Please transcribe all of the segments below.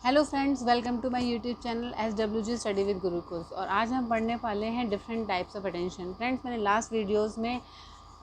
Hello friends, welcome to my YouTube channel SWG study with Gurukul. और आज हम पढ़ने वाले हैं different types of attention. Friends, मैंने लास्ट वीडियोस में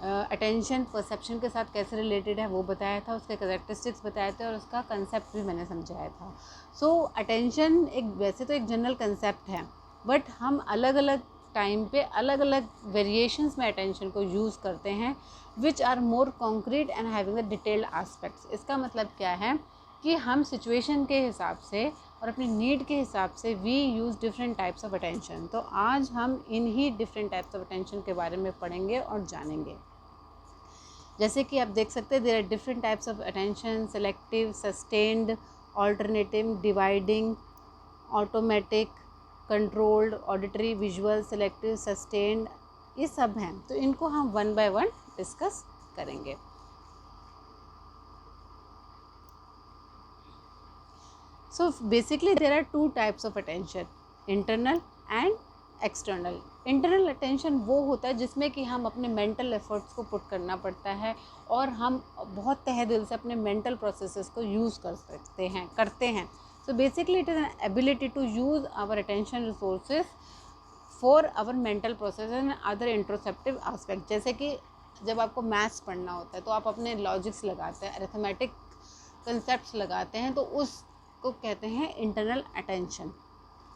अटेंशन परसेप्शन के साथ कैसे रिलेटेड है वो बताया था, उसके कैरेक्टरिस्टिक्स बताए थे और उसका कंसेप्ट भी मैंने समझाया था। सो अटेंशन एक वैसे तो एक जनरल कंसेप्ट है, बट हम अलग अलग टाइम पे अलग अलग वेरिएशंस में अटेंशन को यूज़ करते हैं, which are more concrete and having the detailed aspects. इसका मतलब क्या है कि हम सिचुएशन के हिसाब से और अपनी नीड के हिसाब से we use different types of attention. तो आज हम इन ही डिफरेंट टाइप्स ऑफ अटेंशन के बारे में पढ़ेंगे और जानेंगे। जैसे कि आप देख सकते हैं, there are different types of attention: selective, sustained, alternative, dividing, automatic, controlled, auditory, visual, selective, sustained, ये सब हैं। तो इनको हम वन बाय वन डिस्कस करेंगे। So basically there are two types of attention, internal and external. Internal attention वो होता है जिसमें कि हम अपने मेंटल एफर्ट्स को पुट करना पड़ता है और हम बहुत तहे दिल से अपने मेंटल प्रोसेसेस को यूज़ करते हैं। So basically it is an ability to use our attention resources for our mental process and other interoceptive aspect. जैसे कि जब आपको मैथ्स पढ़ना होता है तो आप अपने लॉजिक्स लगाते हैं, अरिथमेटिक कंसेप्ट्स लगाते हैं, तो उसको कहते हैं इंटरनल अटेंशन।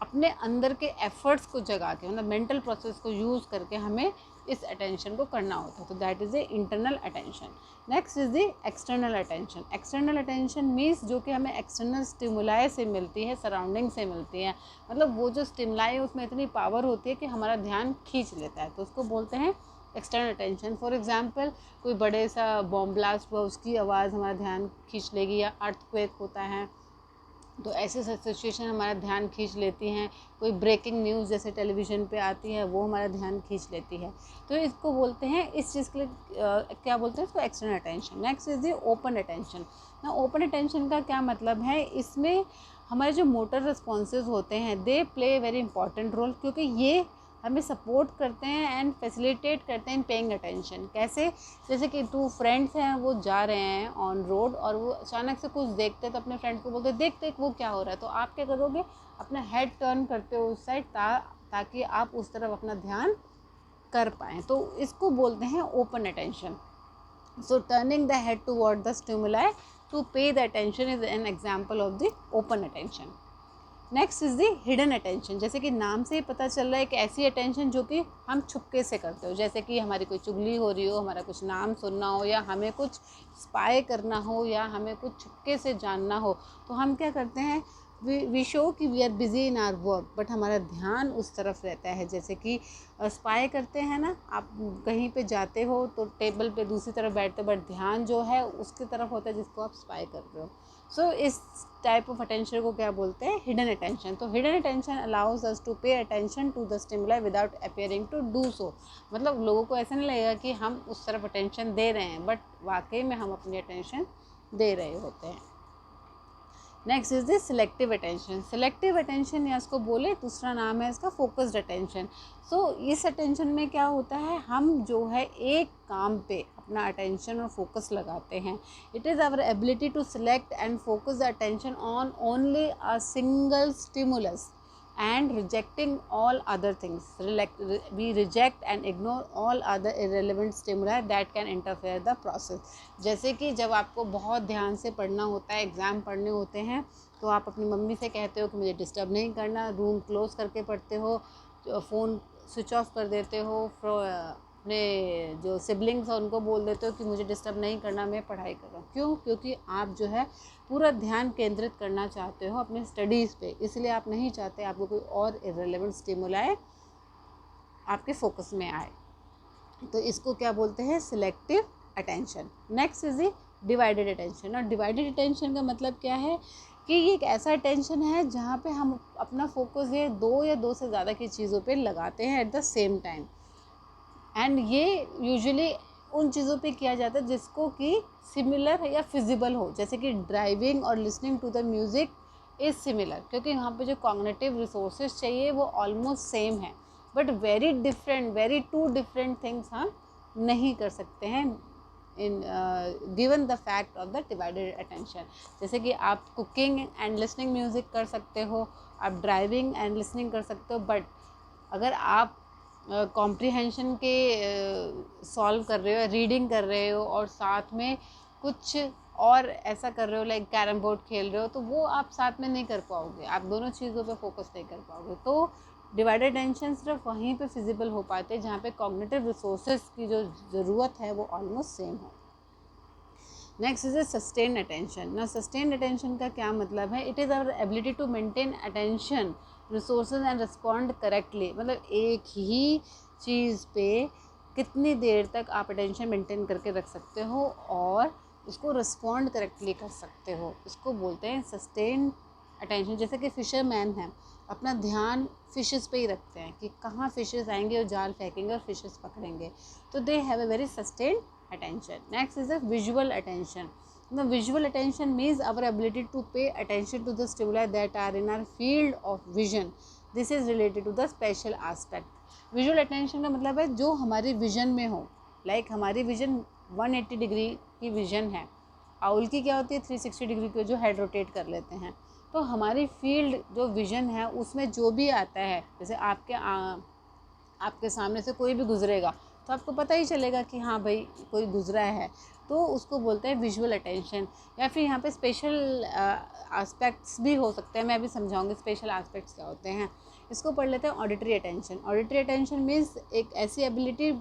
अपने अंदर के एफर्ट्स को जगा के, मतलब मेंटल प्रोसेस को यूज़ करके हमें इस अटेंशन को करना होता है, तो that is a internal attention. Next is the external attention. External attention means जो कि हमें एक्सटर्नल स्टिमुलाई से मिलती है, सराउंडिंग से मिलती है। मतलब वो जो स्टिमुलाई है उसमें इतनी पावर होती है कि हमारा ध्यान खींच लेता है, तो उसको बोलते हैं एक्सटर्नल अटेंशन। फॉर एग्जाम्पल, कोई बड़े सा बॉम्ब ब्लास्ट हुआ, उसकी आवाज़ हमारा ध्यान खींच लेगी, या अर्थक्वेक होता है तो ऐसे सिचुएशन हमारा ध्यान खींच लेती हैं। कोई ब्रेकिंग न्यूज़ जैसे टेलीविज़न पे आती है वो हमारा ध्यान खींच लेती है। तो इसको बोलते हैं, इस चीज़ के लिए क्या बोलते हैं इसको, external attention. Next is the open attention. ना ओपन अटेंशन का क्या मतलब है, इसमें हमारे जो मोटर रिस्पॉन्सेज होते हैं they play very important role, क्योंकि ये हमें सपोर्ट करते हैं एंड फैसिलिटेट करते हैं इन पेइंग अटेंशन। कैसे? जैसे कि टू फ्रेंड्स हैं, वो जा रहे हैं ऑन रोड और वो अचानक से कुछ देखते हैं तो अपने फ्रेंड को बोलते हैं, देख देख वो क्या हो रहा है। तो आप क्या करोगे, अपना हेड टर्न करते हो उस साइड ताकि आप उस तरफ अपना ध्यान कर पाएँ। तो इसको बोलते हैं open attention. So turning the head toward the stimuli to pay the attention is an example of the open attention. Next is the hidden attention. जैसे कि नाम से ही पता चल रहा है, एक ऐसी अटेंशन जो कि हम छुपके से करते हो। जैसे कि हमारी कोई चुगली हो रही हो, हमारा कुछ नाम सुनना हो, या हमें कुछ स्पाई करना हो, या हमें कुछ छुपके से जानना हो, तो हम क्या करते हैं, वी शो कि we are busy in our work, but हमारा ध्यान उस तरफ रहता है। जैसे कि स्पाई करते हैं ना, आप कहीं पे जाते हो तो टेबल पे दूसरी तरफ बैठते हो, बट ध्यान जो है उसकी तरफ होता है जिसको आप स्पाई कर रहे हो। सो इस टाइप ऑफ अटेंशन को क्या बोलते हैं, हिडन अटेंशन। तो hidden attention allows us to pay attention to the stimuli without appearing to do so. मतलब लोगों को ऐसा नहीं लगेगा कि हम उस तरफ अटेंशन दे रहे हैं, बट वाकई में हम अपनी अटेंशन दे रहे होते हैं। Next is the selective attention. Selective attention या इसको बोले, दूसरा नाम है इसका फोकस्ड अटेंशन। सो इस अटेंशन में क्या होता है, हम जो है एक काम पे अपना अटेंशन और फोकस लगाते हैं। It is our ability to select and focus the attention on only a single stimulus and rejecting all other things. We reject and ignore all other irrelevant stimuli that can interfere the process. जैसे कि जब आपको बहुत ध्यान से पढ़ना होता है, एग्ज़ाम पढ़ने होते हैं, तो आप अपनी मम्मी से कहते हो कि मुझे डिस्टर्ब नहीं करना, रूम क्लोज़ करके पढ़ते हो, फ़ोन स्विच ऑफ कर देते हो, अपने जो सिबलिंग्स हैं उनको बोल देते हो कि मुझे डिस्टर्ब नहीं करना, मैं पढ़ाई कर रहा हूँ। क्यों? क्योंकि आप जो है पूरा ध्यान केंद्रित करना चाहते हो अपने स्टडीज़ पे, इसलिए आप नहीं चाहते आपको कोई और इररिलेवेंट स्टिमुलाई आपके फोकस में आए। तो इसको क्या बोलते हैं, selective attention. Next is the divided attention. और डिवाइडेड अटेंशन का मतलब क्या है कि ये एक ऐसा अटेंशन है जहाँ पे हम अपना फोकस ये दो या दो से ज़्यादा की चीज़ों पे लगाते हैं at the same time. And ये यूजुअली उन चीज़ों पे किया जाता है जिसको कि सिमिलर या फिजिबल हो। जैसे कि ड्राइविंग और listening to the music is similar, क्योंकि यहाँ पे जो कॉग्निटिव रिसोर्सेज चाहिए वो ऑलमोस्ट सेम है, but very two different things हम नहीं कर सकते हैं in given the fact of the divided attention. जैसे कि आप कुकिंग एंड लिसनिंग म्यूज़िक कर सकते हो, आप ड्राइविंग एंड लिसनिंग कर सकते हो, बट अगर आप कॉम्प्रिहेंशन के सॉल्व कर रहे हो, रीडिंग कर रहे हो और साथ में कुछ और ऐसा कर रहे हो लाइक कैरम बोर्ड खेल रहे हो, तो वो आप साथ में नहीं कर पाओगे, आप दोनों चीज़ों पे फोकस नहीं कर पाओगे। तो डिवाइडेड अटेंशन सिर्फ वहीं पे फिजिबल हो पाते हैं जहाँ पे कॉग्निटिव रिसोर्सेज की जो ज़रूरत है वो ऑलमोस्ट सेम हो। Next is a sustained attention. ना सस्टेन्ड अटेंशन का क्या मतलब है? It is our ability to maintain attention resources and respond correctly. मतलब एक ही चीज़ पे कितनी देर तक आप अटेंशन मेंटेन करके रख सकते हो और उसको रिस्पॉन्ड करेक्टली कर सकते हो, इसको बोलते हैं सस्टेन्ड अटेंशन। जैसे कि फिशरमैन हैं, अपना ध्यान फिशेस पे ही रखते हैं कि कहाँ फिशेस आएंगे और जाल फेंकेंगे और फिशेस पकड़ेंगे, तो they have a very sustained attention. Next is a visual attention. The visual attention means our ability to pay attention to the stimuli that are in our field of vision. This is related to the special aspect. Visual attention का मतलब है जो हमारी vision में हो, like हमारी vision 180 degree की vision है, आउल की क्या होती है 360 डिग्री की, जो हेड रोटेट कर लेते हैं। तो हमारी फील्ड जो विजन है उसमें जो भी आता है, जैसे आपके सामने से कोई भी गुजरेगा तो आपको पता ही चलेगा कि हाँ भाई कोई गुजरा है, तो उसको बोलते हैं विजुअल अटेंशन। या फिर यहाँ पे स्पेशल एस्पेक्ट्स भी हो सकते हैं, मैं अभी समझाऊंगी स्पेशल एस्पेक्ट्स क्या होते हैं। इसको पढ़ लेते हैं auditory attention. Auditory attention means एक ऐसी एबिलिटी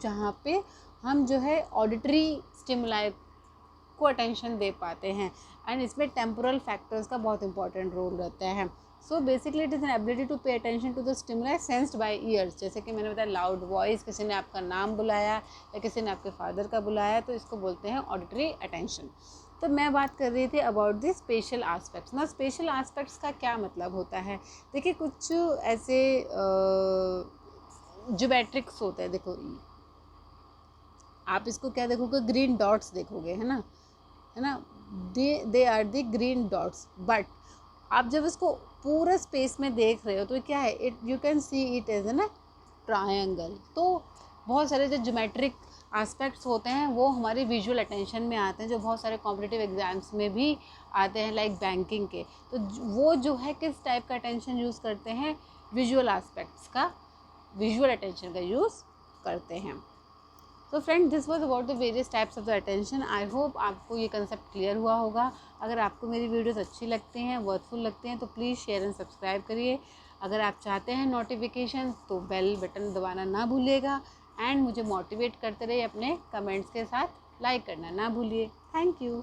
जहाँ पे हम जो है ऑडिटरी स्टिमुलाई को अटेंशन दे पाते हैं, एंड इसमें टेम्पोरल फैक्टर्स का बहुत इंपॉर्टेंट रोल रहता है। So basically it is an ability to pay attention to the stimuli sensed by ears. जैसे कि मैंने बताया लाउड वॉइस, किसी ने आपका नाम बुलाया या किसी ने आपके फादर का बुलाया, तो इसको बोलते हैं ऑडिटरी अटेंशन। तो मैं बात कर रही थी अबाउट द स्पेशल एस्पेक्ट्स। ना स्पेशल एस्पेक्ट्स का क्या मतलब होता है? देखिए कुछ ऐसे ज्योमेट्रिक्स होते हैं, देखो आप इसको क्या देखोगे, ग्रीन डॉट्स देखोगे, है ना, they are the green dots. But आप जब इसको पूरा स्पेस में देख रहे हो तो क्या है, it you can see it as an triangle. तो बहुत सारे जो ज्योमेट्रिक एस्पेक्ट्स होते हैं वो हमारे विजुअल अटेंशन में आते हैं, जो बहुत सारे कॉम्पिटिटिव एग्जाम्स में भी आते हैं लाइक बैंकिंग के। तो वो जो है किस टाइप का अटेंशन यूज़ करते हैं, विजुअल एस्पेक्ट्स का, विजुअल अटेंशन का यूज़ करते हैं। तो friend this was about the various types of the attention. I hope आपको ये कंसेप्ट क्लियर हुआ होगा। अगर आपको मेरी वीडियोस अच्छी लगती हैं, वर्थफुल लगते हैं, तो प्लीज़ शेयर एंड सब्सक्राइब करिए। अगर आप चाहते हैं नोटिफिकेशन तो बेल बटन दबाना ना भूलिएगा, एंड मुझे मोटिवेट करते रहिए अपने कमेंट्स के साथ, लाइक करना ना भूलिए। Thank you.